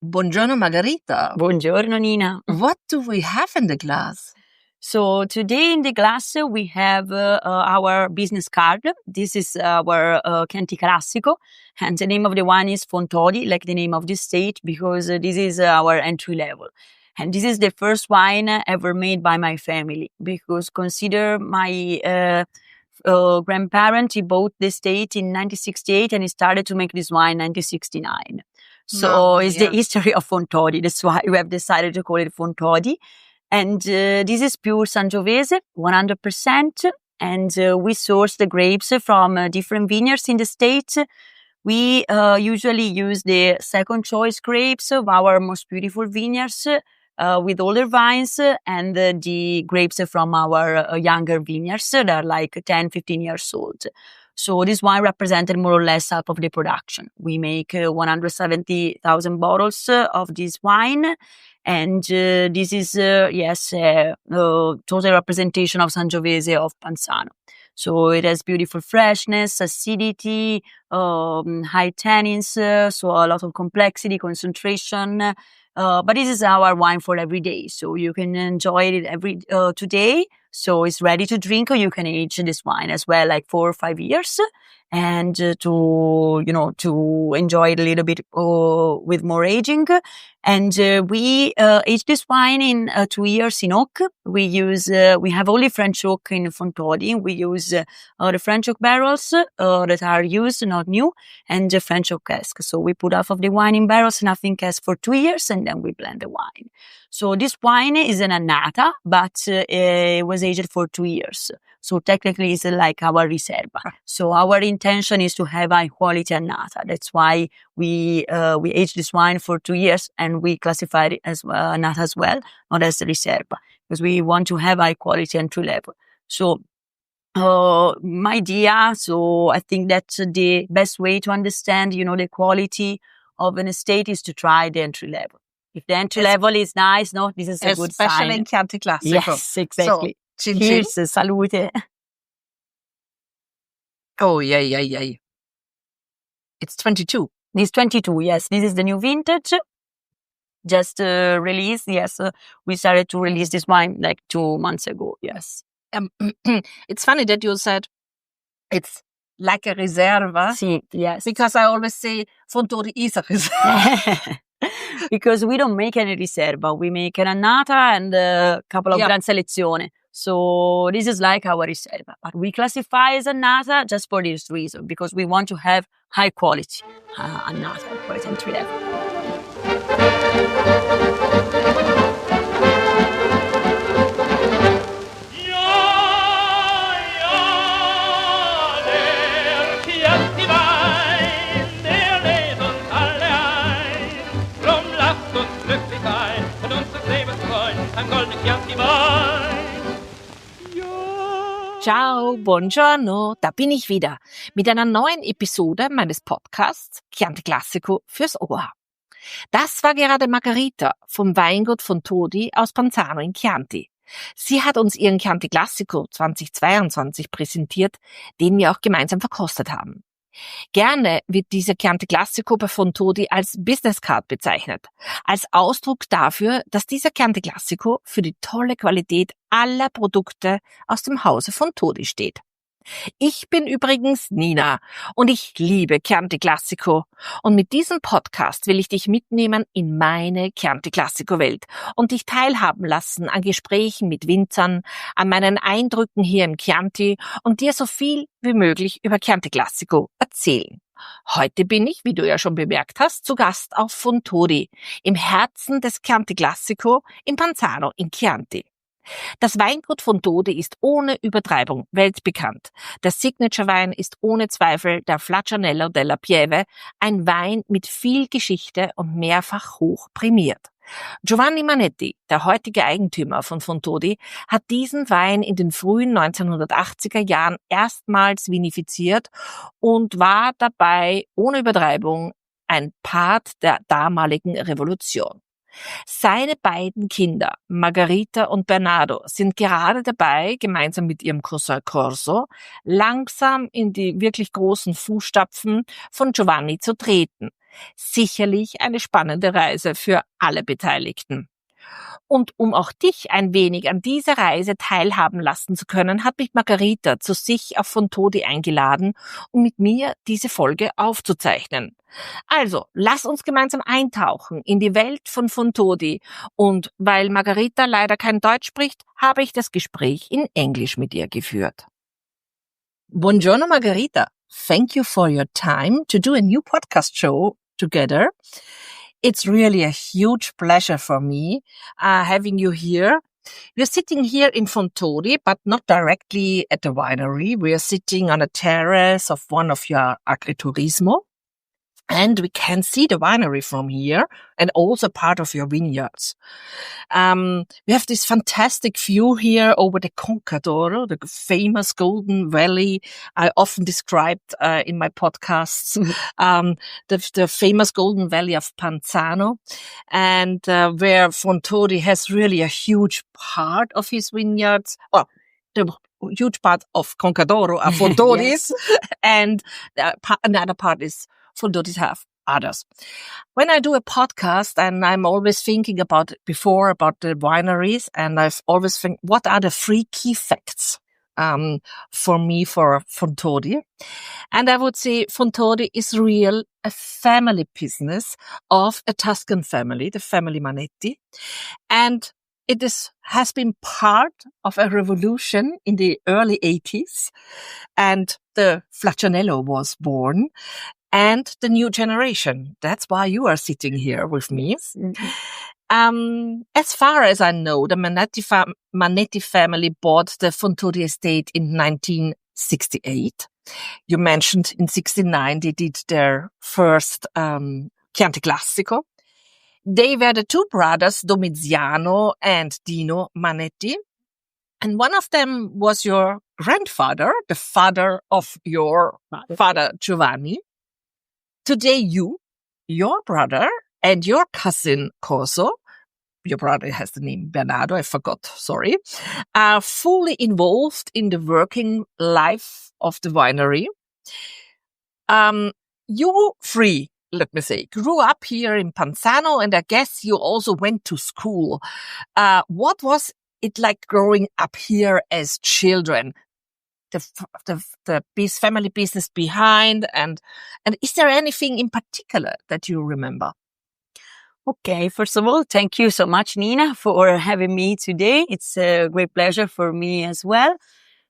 Buongiorno, Margherita. Buongiorno, Nina. What do we have in the glass? So today in the glass we have our business card. This is our Chianti Classico, and the name of the wine is Fontodi, like the name of the state, because this is our entry level. And this is the first wine ever made by my family, because consider my grandparent, he bought the estate in 1968 and he started to make this wine in 1969. So it's the history of Fontodi. That's why we have decided to call it Fontodi. And this is pure Sangiovese, 100%. And we source the grapes from different vineyards in the state. We usually use the second choice grapes of our most beautiful vineyards with older vines and the grapes from our younger vineyards that are like 10, 15 years old. So this wine represented more or less half of the production. We make 170,000 bottles of this wine. And this is, total representation of Sangiovese of Panzano. So it has beautiful freshness, acidity, high tannins, so a lot of complexity, concentration. But this is our wine for every day. So you can enjoy it today. So it's ready to drink, or you can age this wine as well, like 4 or 5 years. And to enjoy it a little bit with more aging. And we age this wine in 2 years in oak. We have only French oak in Fontodi. We use the French oak barrels that are used, not new, and the French oak cask. So we put half of the wine in barrels, nothing cask for 2 years, and then we blend the wine. So this wine is an annata, but it was aged for 2 years. So technically it's like our riserva. So our intention is to have high quality annata. That's why we age this wine for 2 years and we classify it as annata as well, not as riserva, because we want to have high quality entry level. So my idea, so I think that's the best way to understand, the quality of an estate is to try the entry level. If the entry level is nice, this is a good sign. Especially in Chianti Classico. Yes, exactly. So, cheers, salute. Oh, yeah. It's 22. It's 22, yes. This is the new vintage. Just released, yes. We started to release this wine like 2 months ago, yes. It's funny that you said it's like a riserva. Sí, yes. Because I always say Fontodi is a riserva. Because we don't make any riserva. We make an annata and a couple of Gran Selezione. So this is like our riserva. But we classify as annata just for this reason, because we want to have high quality annata for entry level. Ciao, buongiorno, da bin ich wieder mit einer neuen Episode meines Podcasts Chianti Classico fürs Ohr. Das war gerade Margherita vom Weingut Fontodi aus Panzano in Chianti. Sie hat uns ihren Chianti Classico 2022 präsentiert, den wir auch gemeinsam verkostet haben. Gerne wird dieser Chianti Classico bei Fontodi als Business Card bezeichnet, als Ausdruck dafür, dass dieser Chianti Classico für die tolle Qualität aller Produkte aus dem Hause Fontodi steht. Ich bin übrigens Nina und ich liebe Chianti Classico und mit diesem Podcast will ich dich mitnehmen in meine Chianti Classico Welt und dich teilhaben lassen an Gesprächen mit Winzern, an meinen Eindrücken hier im Chianti und dir so viel wie möglich über Chianti Classico erzählen. Heute bin ich, wie du ja schon bemerkt hast, zu Gast auf Fontodi, im Herzen des Chianti Classico in Panzano in Chianti. Das Weingut Fontodi ist ohne Übertreibung weltbekannt. Der Signature-Wein ist ohne Zweifel der Flaccianello della Pieve, ein Wein mit viel Geschichte und mehrfach hoch prämiert. Giovanni Manetti, der heutige Eigentümer von Fontodi, hat diesen Wein in den frühen 1980er Jahren erstmals vinifiziert und war dabei ohne Übertreibung ein Part der damaligen Revolution. Seine beiden Kinder, Margherita und Bernardo, sind gerade dabei, gemeinsam mit ihrem Cousin Corso, langsam in die wirklich großen Fußstapfen von Giovanni zu treten. Sicherlich eine spannende Reise für alle Beteiligten. Und um auch dich ein wenig an dieser Reise teilhaben lassen zu können, hat mich Margherita zu sich auf Fontodi eingeladen, um mit mir diese Folge aufzuzeichnen. Also, lass uns gemeinsam eintauchen in die Welt von Fontodi. Und weil Margherita leider kein Deutsch spricht, habe ich das Gespräch in Englisch mit ihr geführt. Buongiorno Margherita. Thank you for your time to do a new podcast show together. It's really a huge pleasure for me having you here. We're sitting here in Fontodi, but not directly at the winery. We are sitting on a terrace of one of your agriturismo. And we can see the winery from here and also part of your vineyards. We have this fantastic view here over the Concadoro, the famous Golden Valley I often described in my podcasts, the famous Golden Valley of Panzano, and where Fontodi has really a huge part of his vineyards. Well, the huge part of Concadoro are Fontodi's, and another part is Fontodi's have others. When I do a podcast, and I'm always thinking about the wineries, and I've always think, what are the 3 key facts for me for Fontodi? And I would say Fontodi is a family business of a Tuscan family, the family Manetti, and it has been part of a revolution in the early 80s, and the Flaccianello was born, and the new generation. That's why you are sitting here with me. As far as I know, the Manetti family bought the Fontodi estate in 1968. You mentioned in 69 they did their first Chianti Classico. They were the 2 brothers, Domiziano and Dino Manetti. And one of them was your grandfather, the father of your Vater Giovanni. Today you, your brother, and your cousin Corso, your brother has the name Bernardo, I forgot, sorry, are fully involved in the working life of the winery. You 3, let me say, grew up here in Panzano, and I guess you also went to school. What was it like growing up here as children? The family business behind, and is there anything in particular that you remember? Okay, first of all, thank you so much, Nina, for having me today. It's a great pleasure for me as well.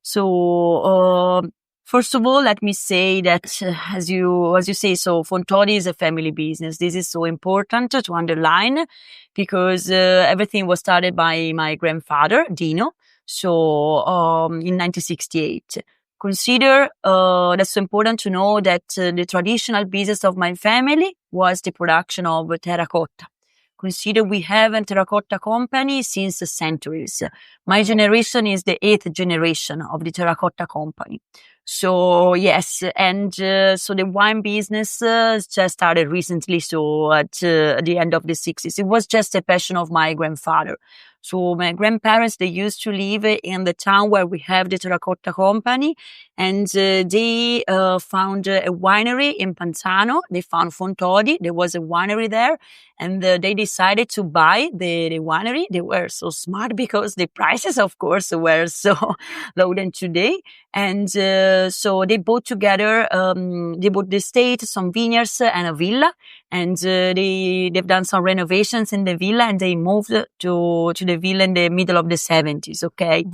So, first of all, let me say that, as you say, so Fontodi is a family business. This is so important to underline because everything was started by my grandfather, Dino. So, in 1968. Consider, that's so important to know that the traditional business of my family was the production of terracotta. Consider we have a terracotta company since centuries. My generation is the 8th generation of the terracotta company. So yes, and so the wine business just started recently, so at the end of the 60s. It was just a passion of my grandfather. So my grandparents, they used to live in the town where we have the terracotta company, and they found a winery in Panzano. They found Fontodi. There was a winery there, and they decided to buy the winery. They were so smart because the prices, of course, were so low than today. And so they bought together, they bought the estate, some vineyards and a villa, and they've done some renovations in the villa, and they moved to the villa in the middle of the 70s. Okay.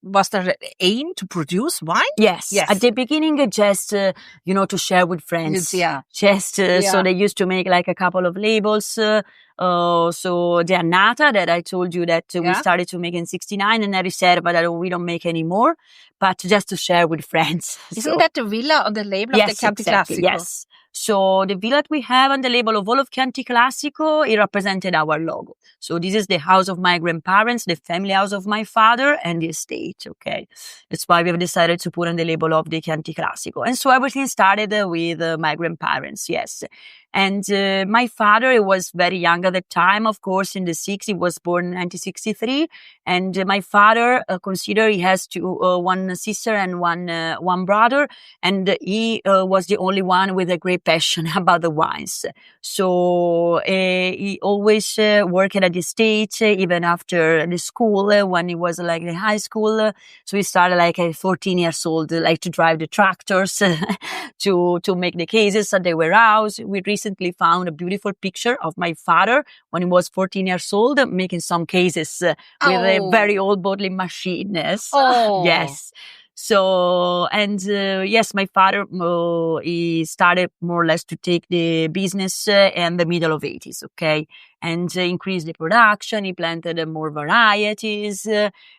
Was there aim to produce wine? Yes. At the beginning, just, to share with friends. Yeah. Just, so they used to make like a couple of labels. So the Annata that I told you that we started to make in 69, and I Riserva that we don't make anymore, but just to share with friends. Isn't that the villa on the label of the Chianti Classico? Yes. So the villa that we have on the label of all of Chianti Classico, it represented our logo. So this is the house of my grandparents, the family house of my father, and the estate. Okay. That's why we have decided to put on the label of the Chianti Classico. And so everything started with my grandparents. Yes. And my father was very young at the time, of course, in the 60s. He was born in 1963. And my father considered he has one sister and one brother. And he was the only one with a great passion about the wines. So he always worked at the estate, even after the school, when he was like in high school. So he started like at 14 years old, like to drive the tractors, to make the cases at the warehouse. We recently found a beautiful picture of my father when he was 14 years old, making some cases with a very old bottling machine. Yes. Oh. Yes. So, and yes, my father, he started more or less to take the business in the middle of 80s, okay? And increased the production. He planted more varieties.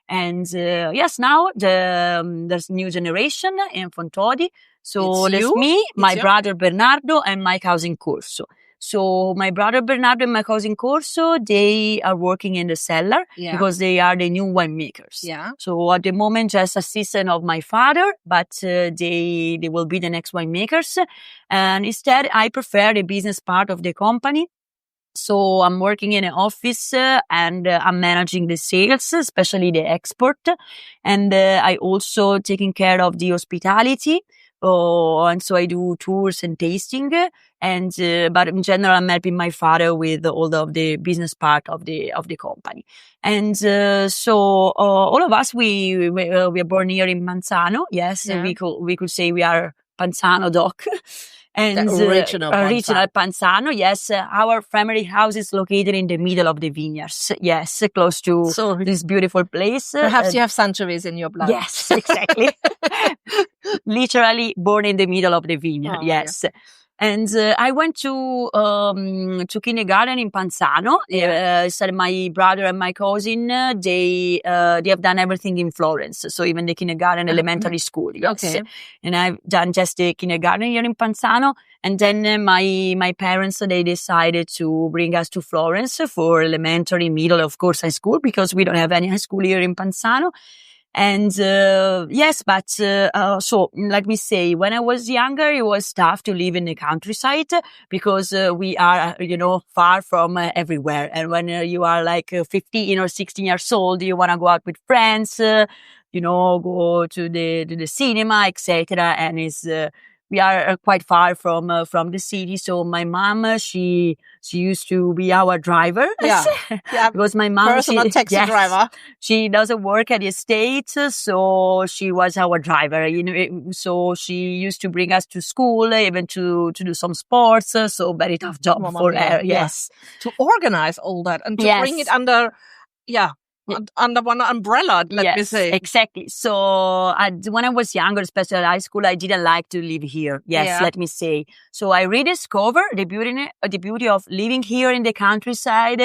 And yes, now there's new generation in Fontodi. So there's me, my brother Bernardo, and my cousin Corso. So my brother Bernardo and my cousin Corso, they are working in the cellar because they are the new winemakers. Yeah. So at the moment, just assistant of my father, but they will be the next winemakers. And instead, I prefer the business part of the company. So I'm working in an office and I'm managing the sales, especially the export. And I also taking care of the hospitality. And so I do tours and tasting, and but in general I'm helping my father with all of the business part of the company. And so all of us we are born here in Panzano. Yes, we could say we are Panzano doc. And the original Panzano, yes. Our family house is located in the middle of the vineyards. Yes, close to this beautiful place. Perhaps you have Sangiovese in your blood. Yes, exactly. Literally born in the middle of the vineyard. Yes. Yeah. And I went to kindergarten in Panzano. So my brother and my cousin, they have done everything in Florence. So even the kindergarten, elementary school. Yes. Okay. And I've done just the kindergarten here in Panzano. And then my parents, they decided to bring us to Florence for elementary, middle, of course, high school, because we don't have any high school here in Panzano. And, yes, but, so let me say, when I was younger, it was tough to live in the countryside because, we are, far from everywhere. And when you are like 15 or 16 years old, you want to go out with friends, go to the cinema, etc. And we are quite far from the city. So my mom, she used to be our driver. Yeah. Because my mom, personal taxi driver. She doesn't work at the estate, so she was our driver. So she used to bring us to school, even to do some sports. So very tough job for her. Yes, to organize all that and to bring it under. Under one umbrella, let me say. Exactly. So when I was younger, especially at high school, I didn't like to live here. Yes, let me say. So I rediscovered the beauty of living here in the countryside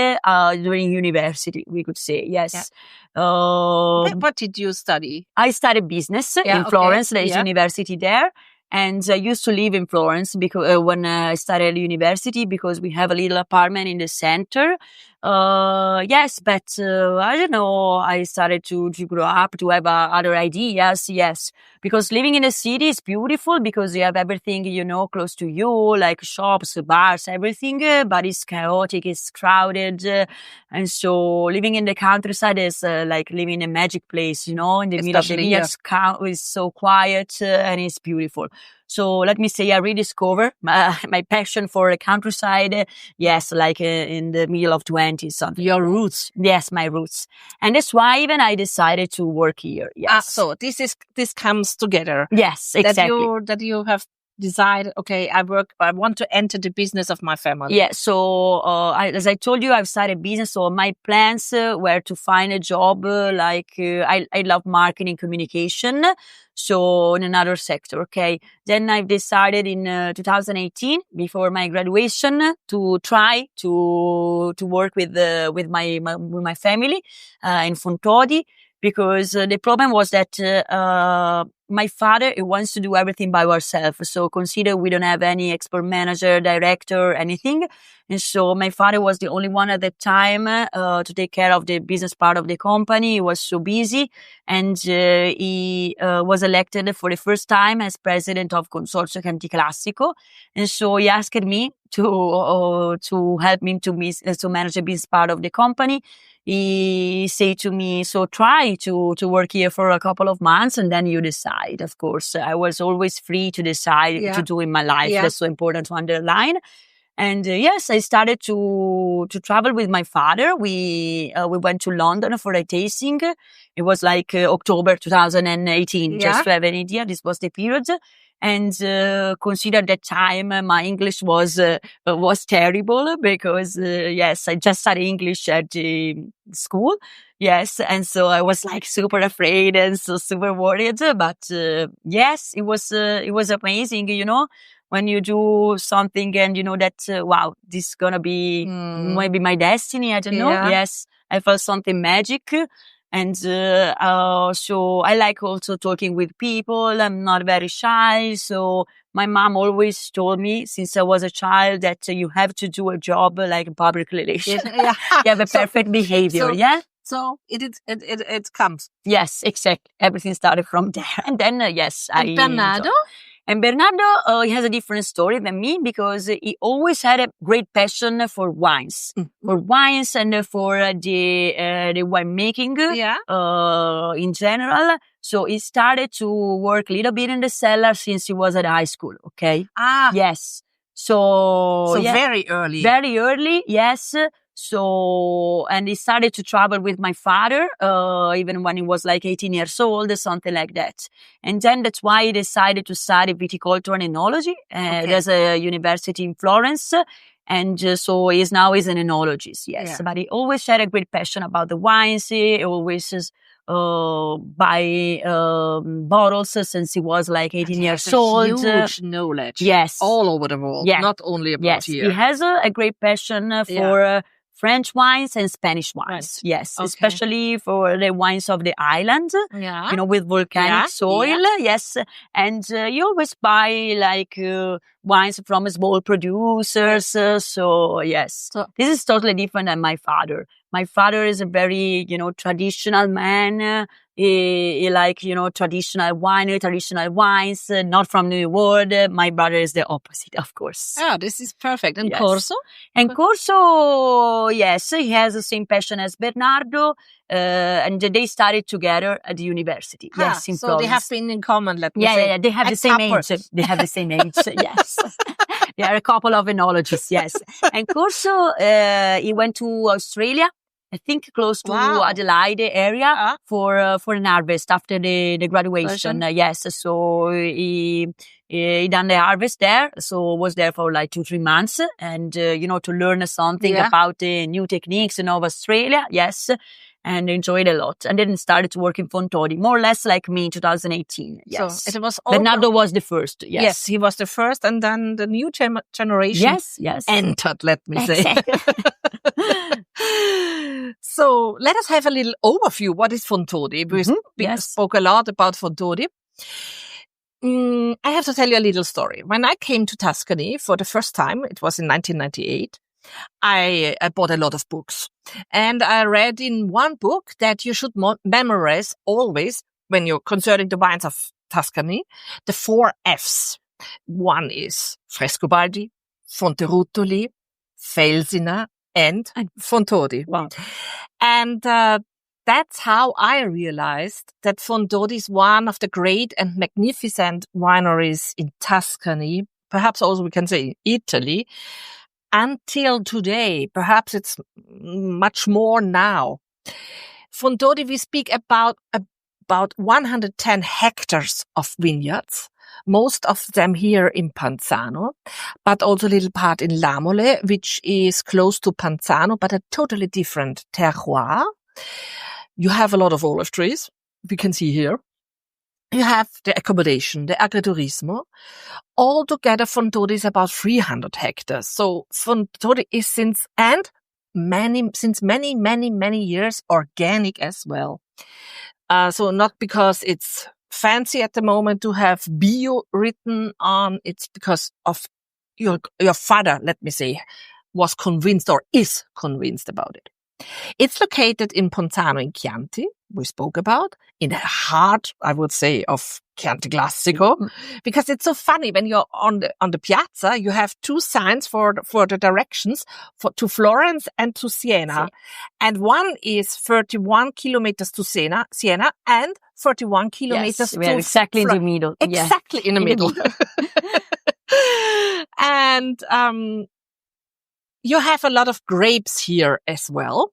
during university, we could say. Yes. Yeah. What did you study? I studied business in Florence. There is university there. And I used to live in Florence because when I started university, because we have a little apartment in the center. Yes, but I don't know. I started to grow up, to have other ideas. Yes, because living in the city is beautiful because you have everything, close to you, like shops, bars, everything. But it's chaotic, it's crowded, and so living in the countryside is like living in a magic place. In the middle of the vineyards, is so quiet and it's beautiful. So let me say I rediscovered my passion for the countryside. Yes, like in the middle of 20s, something. Your roots. Yes, my roots. And that's why even I decided to work here. Yes. So this comes together. Yes, exactly. That you have decided, okay, I want to enter the business of my family. Yeah. So, as I told you, I've started business. So my plans were to find a job, I love marketing communication. So in another sector. Okay. Then I've decided in 2018, before my graduation, to try to work with my family, in Fontodi. Because the problem was that my father, he wants to do everything by ourselves. So consider we don't have any export manager, director, anything. And so my father was the only one at that time to take care of the business part of the company. He was so busy, and he was elected for the first time as president of Consorzio Chianti Classico. And so he asked me to help him to manage the business part of the company. He said to me, so try to work here for a couple of months and then you decide. Of course, I was always free to decide to do in my life. That's so important to underline. And yes, I started to travel with my father. We went to London for a tasting. It was like October 2018, just to have an idea. This was the period. And consider that time my English was terrible because yes, I just studied English at the school. Yes, and so I was like super afraid and so super worried. But yes, it was amazing, you know. When you do something and you know that, wow, this is gonna be maybe my destiny. I don't know. Yes, I felt something magic. And so I like also talking with people. I'm not very shy. So my mom always told me since I was a child that you have to do a job like public relations. You have a perfect behavior. So it comes. Yes, exactly. Everything started from there. And then, yes. And Bernardo? And Bernardo, he has a different story than me because he always had a great passion for wines, and for the winemaking in general. So he started to work a little bit in the cellar since he was at high school. Okay. Yes. So very early. Very early. Yes. So, and he started to travel with my father, even when he was like 18 years old, something like that. And then that's why he decided to study viticulture and enology. There's a university in Florence. And so he's now an enologist. Yes. But he always had a great passion about the wines. He always buy bottles since he was like 18 years old. Huge knowledge. Yes. All over the world. Not only about here. He has a great passion for French wines and Spanish wines. Yes. Especially for the wines of the island. You know, with volcanic soil. Yes. And you always buy like wines from small producers. So yes. So this is totally different than my father. My father is a very, you know, traditional man. He like, you know, traditional wines, not from New World. My brother is the opposite, of course. Oh, this is perfect. And Corso? And Corso, yes, he has the same passion as Bernardo. And they studied together at the university. Yes, in Florence. So they have been in common, let me say. Yeah, they have the same age. They have the same age, yes. They are a couple of enologists, yes. And Corso, he went to Australia. I think close to Adelaide area for an harvest after the graduation. Yes, so he done the harvest there. So was there for like 2-3 months, and you know, to learn something about the new techniques in Australia. Yes. And enjoyed a lot. And then started to work in Fontodi, more or less like me in 2018. Yes. So it was Bernardo was the first. Yes, he was the first. And then the new generation entered, let me say. So let us have a little overview. What is Fontodi? We spoke a lot about Fontodi. I have to tell you a little story. When I came to Tuscany for the first time, it was in 1998, I bought a lot of books. And I read in one book that you should memorize always, when you're concerning the wines of Tuscany, the 4 Fs. One is Frescobaldi, Fonterutoli, Felsina, and Fontodi. Wow. And that's how I realized that Fontodi is one of the great and magnificent wineries in Tuscany, perhaps also we can say Italy, until today. Perhaps it's much more now. Fontodi, we speak about 110 hectares of vineyards, most of them here in Panzano, but also a little part in Lamole, which is close to Panzano, but a totally different terroir. You have a lot of olive trees, we can see here. You have the accommodation, the agriturismo. Altogether, Fontodi is about 300 hectares. So Fontodi is since many years organic as well. So not because it's fancy at the moment to have bio written on it because of your father, let me say, was convinced or is convinced about it. It's located in Panzano in Chianti, we spoke about, in the heart, I would say, of Chianti Classico, because it's so funny when you're on the piazza, you have two signs for the directions to Florence and to Siena. And one is 31 kilometers to Siena and 31 kilometers to exactly in the middle. Exactly in the middle. And you have a lot of grapes here as well.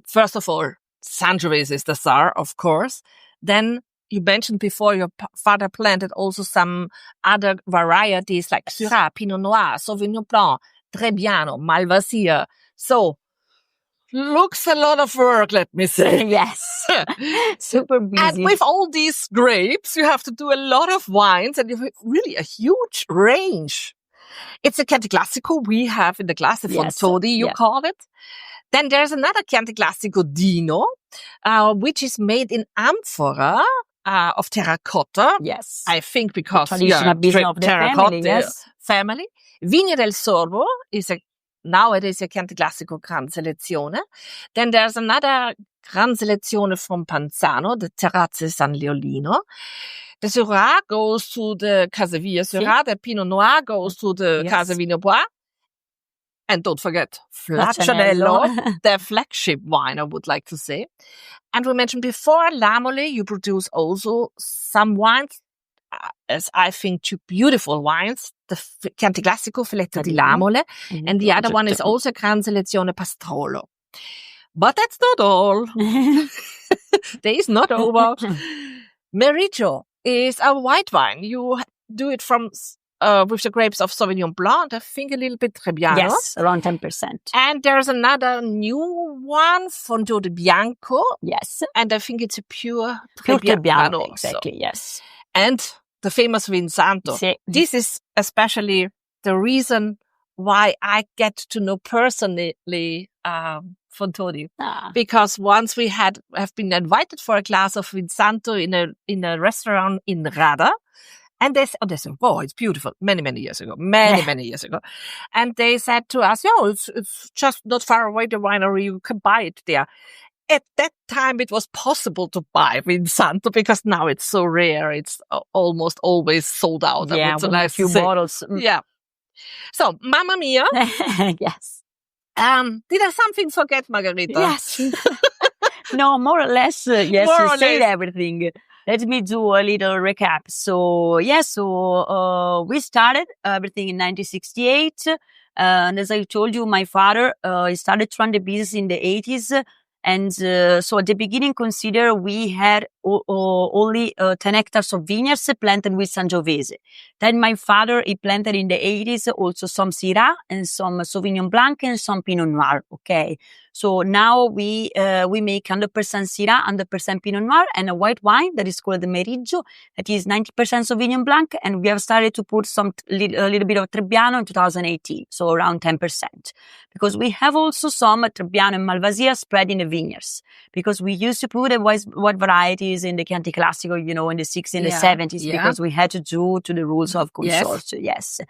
First of all, Sangiovese is the Tsar, of course. Then you mentioned before your father planted also some other varieties like Syrah, Pinot Noir, Sauvignon Blanc, Trebbiano, Malvasia. So, looks a lot of work, let me say. Yes. Super busy. And with all these grapes, you have to do a lot of wines and you have really a huge range. It's a Chianti Classico we have in the glass, the Fontodi, you call it. Then there's another Chianti Classico Dino, which is made in amphora of terracotta. Yes. I think because traditional business of the terracotta family. Vigna del Sorbo is nowadays a Chianti Classico Gran Selezione. Then there's another Gran Selezione from Panzano, the Terrazze San Leolino. The Syrah goes to the Casavia Syrah. The Pinot Noir goes to the Casavino Bois. And don't forget, Flaccianello, their flagship wine, I would like to say. And we mentioned before, Lamole, you produce also some wines, as I think two beautiful wines, the Chianti Classico Filetto di Lamole, and the other one is also Gran Selezione Pastrolo. But that's not all. There is not over. Meriggio is a white wine. You do it from with the grapes of Sauvignon Blanc, I think a little bit Trebbiano. Yes, around 10%. And there's another new one, Fontodi Bianco. Yes. And I think it's a pure Trebbiano. Exactly, yes. And the famous Vinsanto. This is especially the reason why I get to know personally Fontodi. Because once we have been invited for a glass of Vinsanto in a restaurant in Rada. And they said, oh, it's beautiful. Many years ago. Many years ago. And they said to us, it's just not far away, the winery. You can buy it there. At that time, it was possible to buy Vinsanto because now it's so rare. It's almost always sold out. Yeah, with a few bottles. Yeah. So, Mamma Mia. Yes. Did I something forget, Margherita? Yes. No, more or less, yes, you said everything. Let me do a little recap. So, we started everything in 1968. And as I told you, my father, he started to run the business in the 80s. And so at the beginning, consider we had only 10 hectares of vineyards planted with Sangiovese. Then my father, he planted in the 80s also some Syrah and some Sauvignon Blanc and some Pinot Noir. Okay. So now we make 100% Syrah, 100% Pinot Noir and a white wine that is called the Meriggio. That is 90% Sauvignon Blanc. And we have started to put a little bit of Trebbiano in 2018. So around 10%. Because we have also some Trebbiano and Malvasia spread in the vineyards. Because we used to put white varieties in the Chianti Classico, in the 60s and the 70s, because we had to do to the rules of Consortium. Yes.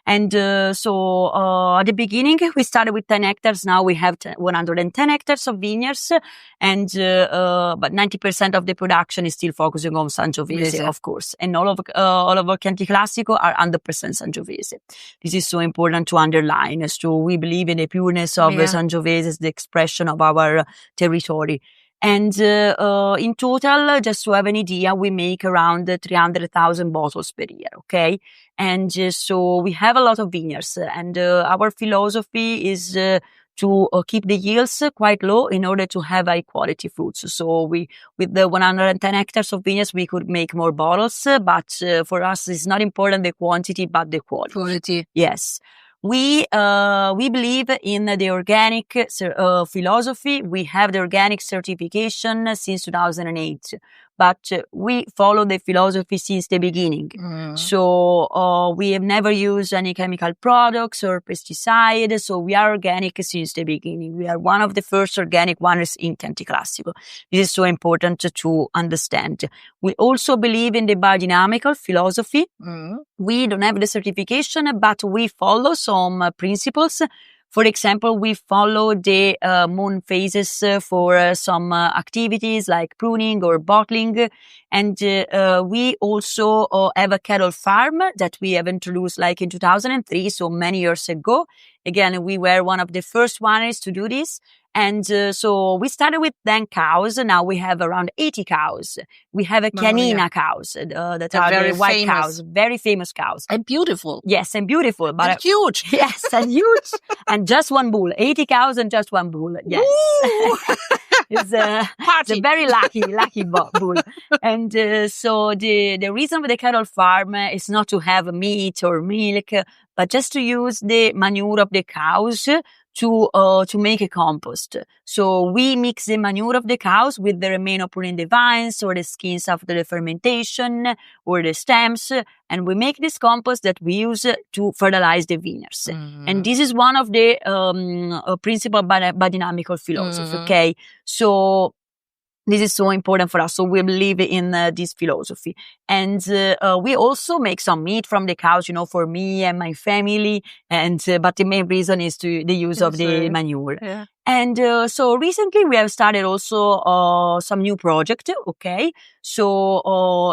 And so at the beginning, we started with 10 hectares. Now we have 110 hectares of vineyards. And but 90% of the production is still focusing on Sangiovese, of course. And all of our Chianti Classico are 100% Sangiovese. This is so important to underline. So we believe in the pureness of Sangiovese as the expression of our territory. And in total, just to have an idea, we make around 300,000 bottles per year, okay? And so we have a lot of vineyards. And our philosophy is to keep the yields quite low in order to have high quality fruits. So with the 110 hectares of vineyards, we could make more bottles. But for us, it's not important the quantity, but the quality. Yes. We believe in the organic philosophy. We have the organic certification since 2008. but we follow the philosophy since the beginning. So we have never used any chemical products or pesticide. So we are organic since the beginning. We are one of the first organic wineries in Chianti Classico. This is so important to understand. We also believe in the biodynamical philosophy. We don't have the certification, but we follow some principles. For example, we follow the moon phases for some activities like pruning or bottling. And we also have a cattle farm that we have introduced like in 2003, so many years ago. Again, we were one of the first wineries to do this. And so we started with 10 cows. Now we have around 80 cows. We have a Chianina cows that are very the white famous. cows, very famous cows. And beautiful. Yes, and beautiful. But And huge. Yes, and huge. And just one bull. 80 cows and just one bull. Yes. It's a very lucky bull. And so the reason for the cattle farm is not to have meat or milk, but just to use the manure of the cows to make a compost. So we mix the manure of the cows with the remain of pruning the vines or the skins after the fermentation or the stems, and we make this compost that we use to fertilize the vineyards. And this is one of the principle of biodynamical philosophy. Okay, so this is so important for us. So we believe in this philosophy. And we also make some meat from the cows, for me and my family. And but the main reason is the use of the manure. Yeah. And so recently we have started also some new project. Okay, so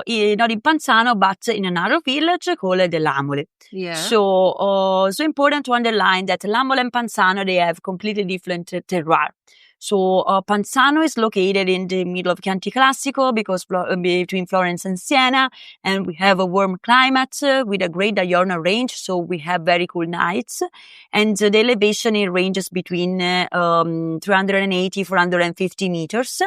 not in Panzano, but in another village called the Lamole. Yeah. So important to underline that Lamole and Panzano, they have completely different terroir. So Panzano is located in the middle of Chianti Classico because between Florence and Siena, and we have a warm climate with a great diurnal range, so we have very cool nights, and the elevation it ranges between 380 450 meters,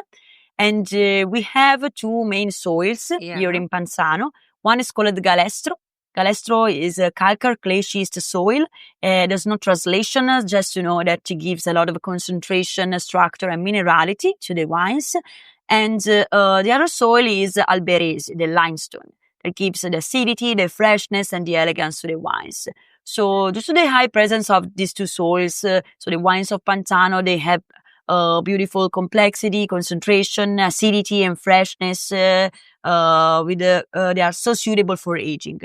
and we have two main soils here in Panzano. One is called Galestro. Galestro is a calcar clay schist soil. There's no translation, just to know that it gives a lot of concentration, structure, and minerality to the wines. And the other soil is Alberese, the limestone, that gives the acidity, the freshness, and the elegance to the wines. So due to the high presence of these two soils, so the wines of Panzano, they have beautiful complexity, concentration, acidity, and freshness. They are so suitable for aging.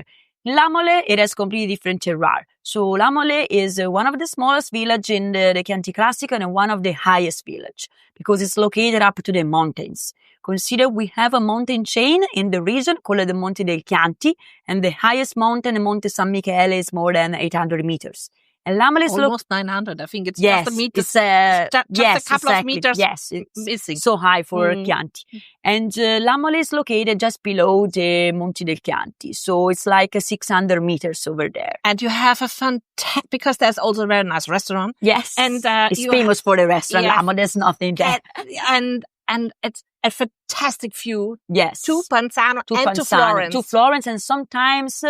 Lamole, it has completely different terroir. So Lamole is one of the smallest village in the Chianti Classico and one of the highest village because it's located up to the mountains. Consider we have a mountain chain in the region called the Monte del Chianti, and the highest mountain, Monte San Michele, is more than 800 meters. And Lamole is almost 900. I think it's just a meter. It's just a couple of meters. Yes, it's missing. So high for Chianti. And Lamole is located just below the Monte del Chianti. So it's like 600 meters over there. And you have a fantastic, because there's also a very nice restaurant. Yes. And it's famous for the restaurant. Lamole, there's nothing there. And it's a fantastic view. Yes. To Panzano and to Florence. To Florence. And sometimes,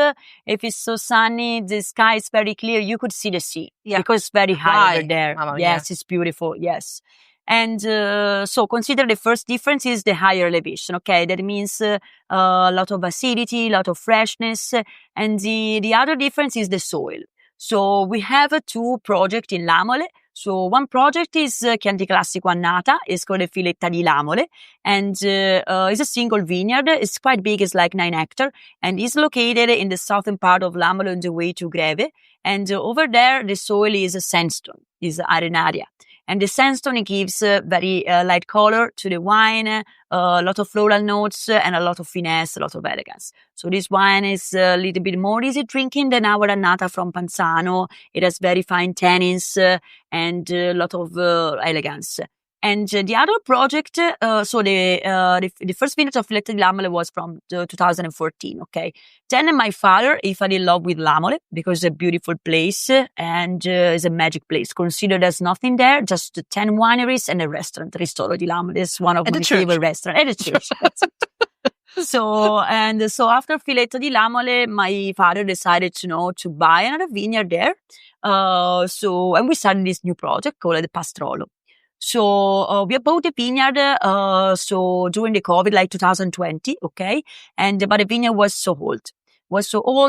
if it's so sunny, the sky is very clear, you could see the sea. Yeah. Because it's very high over there. Yes, it's beautiful. Yes. And so consider the first difference is the higher elevation. Okay, that means a lot of acidity, a lot of freshness. And the other difference is the soil. So we have two projects in Lamole. So one project is Chianti Classico Annata. It's called the Filetta di Lamole. And it's a single vineyard. It's quite big. It's like 9 hectares. And it's located in the southern part of Lamole on the way to Greve. And over there, the soil is sandstone, is arenaria. And the sandstone gives very light color to the wine, a lot of floral notes, and a lot of finesse, a lot of elegance. So this wine is a little bit more easy drinking than our Annata from Panzano. It has very fine tannins and a lot of elegance. And the other project, so the first vintage of Filetta di Lamole was from 2014, okay? Then my father, he fell in love with Lamole because it's a beautiful place and it's a magic place. Consider there's nothing there, just 10 wineries and a restaurant. Ristoro di Lamole is one of my favorite restaurants. And a church. So after Filetta di Lamole, my father decided to buy another vineyard there. And we started this new project called the Pastrolo. So we bought a vineyard so during the COVID, like 2020, okay? But the vineyard was so old.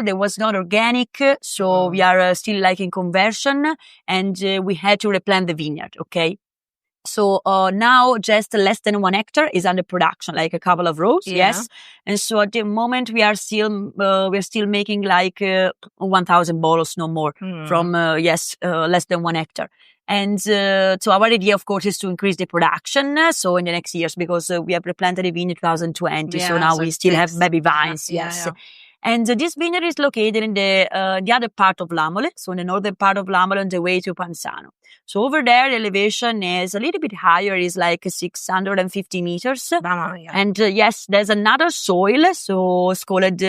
It was not organic, so we are still like in conversion, and we had to replant the vineyard, okay? So now just less than 1 hectare is under production, like a couple of rows, yes. And so at the moment we are still making like 1,000 bottles, no more, from less than 1 hectare. And so our idea, of course, is to increase the production. So in the next years, because we have replanted the vineyard 2020, so now we still have baby vines, yes. And this vineyard is located in the other part of Lamole, so in the northern part of Lamole on the way to Panzano. So over there, the elevation is a little bit higher, is like 650 meters. And yes, there's another soil, so it's called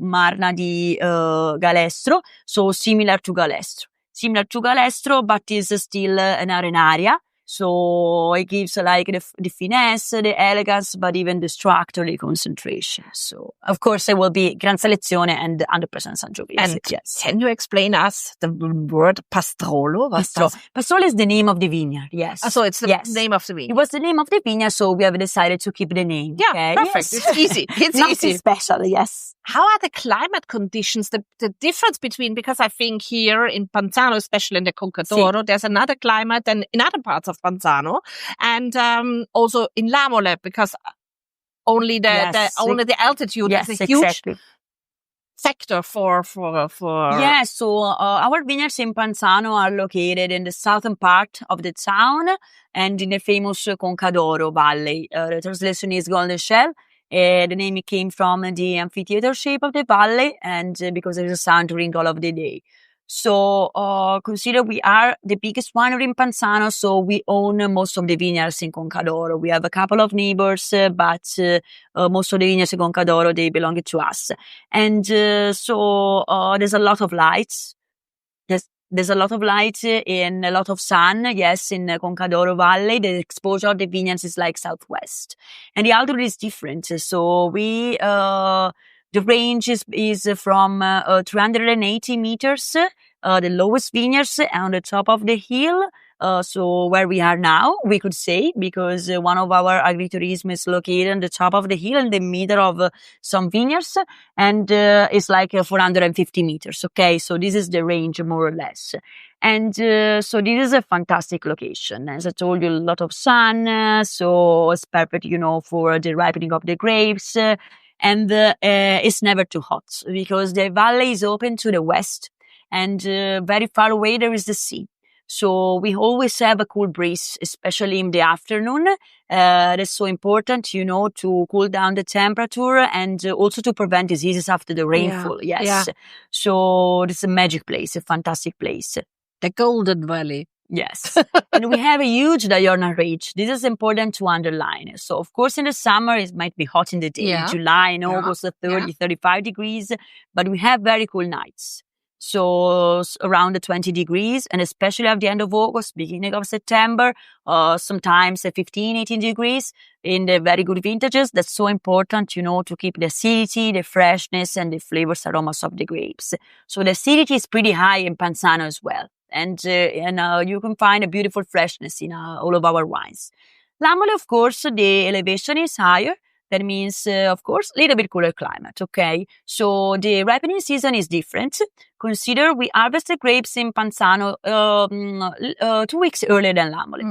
Marna di Galestro, so similar to Galestro, but is still an arenaria. So it gives like the finesse, the elegance, but even the structure, the concentration. So of course it will be Gran Selezione and 100% Sangiovese. And yes. Can you explain us the word pastrolo? Pastrolo is the name of the vineyard. Yes. So it's the name of the vineyard. It was the name of the vineyard, so we have decided to keep the name. Yeah, okay? perfect. Yes. It's easy. It's Nothing easy. Special. Yes. How are the climate conditions, the difference between, because I think here in Panzano, especially in the Concadoro, there's another climate than in other parts of Panzano, and also in Lamole, because only the altitude is a huge factor for. Yes, so our vineyards in Panzano are located in the southern part of the town and in the famous Concadoro Valley. The translation is Golden Shell. The name came from the amphitheater shape of the valley, and because there's a sun during all of the day. So consider we are the biggest winery in Panzano, so we own most of the vineyards in Concadoro. We have a couple of neighbors, but most of the vineyards in Concadoro, they belong to us. And so there's a lot of lights. There's a lot of light and a lot of sun. Yes, in Concadoro Valley, the exposure of the vineyards is like southwest. And the altitude is different. So the range is from 380 meters, the lowest vineyards on the top of the hill. So where we are now, we could say, because one of our agriturismo is located on the top of the hill in the middle of some vineyards, and it's like 450 meters. Okay, so this is the range more or less. And so this is a fantastic location. As I told you, a lot of sun, so it's perfect, for the ripening of the grapes. And it's never too hot because the valley is open to the west, and very far away there is the sea. So we always have a cool breeze, especially in the afternoon. That's so important, to cool down the temperature and also to prevent diseases after the rainfall. Yeah. Yes. Yeah. So it's a magic place, a fantastic place. The Golden Valley. Yes. And we have a huge diurnal range. This is important to underline. So, of course, in the summer, it might be hot in the day. Yeah. July and August, 35 degrees. But we have very cool nights. So, around the 20 degrees. And especially at the end of August, beginning of September, sometimes 15, 18 degrees in the very good vintages. That's so important, to keep the acidity, the freshness, and the flavors, aromas of the grapes. So, the acidity is pretty high in Panzano as well. And you can find a beautiful freshness in all of our wines. Lamole, of course, the elevation is higher. That means, of course, a little bit cooler climate, okay? So the ripening season is different. Consider we harvest the grapes in Panzano 2 weeks earlier than Lamole,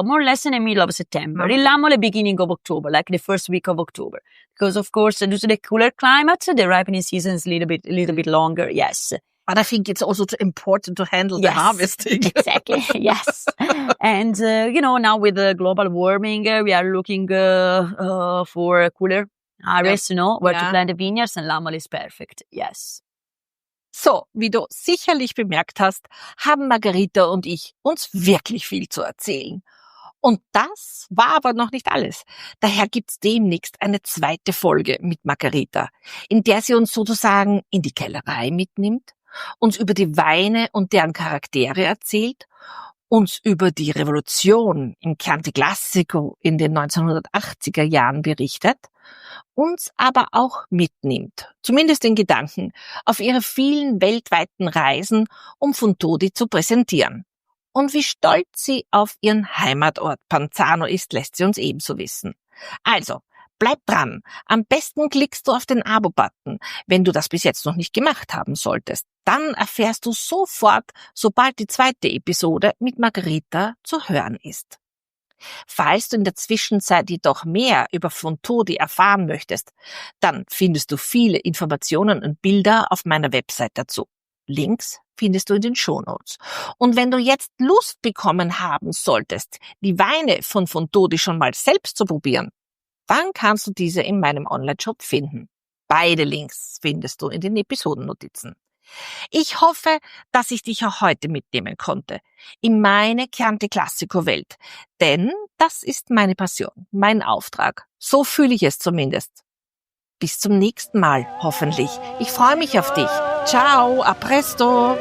more or less in the middle of September. In Lamole, beginning of October, like the first week of October. Because, of course, due to the cooler climate, the ripening season is a little bit longer, yes. But I think it's also important to handle the harvesting. Exactly, yes. And, now with the global warming, we are looking for a cooler areas, where to plant the vineyards, and Lamole is perfect, yes. So, wie du sicherlich bemerkt hast, haben Margherita und ich uns wirklich viel zu erzählen. Und das war aber noch nicht alles. Daher gibt's demnächst eine zweite Folge mit Margherita, in der sie uns sozusagen in die Kellerei mitnimmt, uns über die Weine und deren Charaktere erzählt, uns über die Revolution im Chianti Classico in den 1980er Jahren berichtet, uns aber auch mitnimmt, zumindest in Gedanken, auf ihre vielen weltweiten Reisen, um Fontodi zu präsentieren. Und wie stolz sie auf ihren Heimatort Panzano ist, lässt sie uns ebenso wissen. Also, bleib dran. Am besten klickst du auf den Abo-Button, wenn du das bis jetzt noch nicht gemacht haben solltest. Dann erfährst du sofort, sobald die zweite Episode mit Margherita zu hören ist. Falls du in der Zwischenzeit jedoch mehr über Fontodi erfahren möchtest, dann findest du viele Informationen und Bilder auf meiner Website dazu. Links findest du in den Shownotes. Und wenn du jetzt Lust bekommen haben solltest, die Weine von Fontodi schon mal selbst zu probieren, dann kannst du diese in meinem Online-Shop finden. Beide Links findest du in den Episodennotizen. Ich hoffe, dass ich dich auch heute mitnehmen konnte in meine Chianti Classico Welt, denn das ist meine Passion, mein Auftrag. So fühle ich es zumindest. Bis zum nächsten Mal, hoffentlich. Ich freue mich auf dich. Ciao, a presto.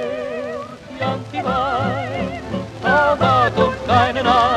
Chianti Wein, ha dato keinen Arm.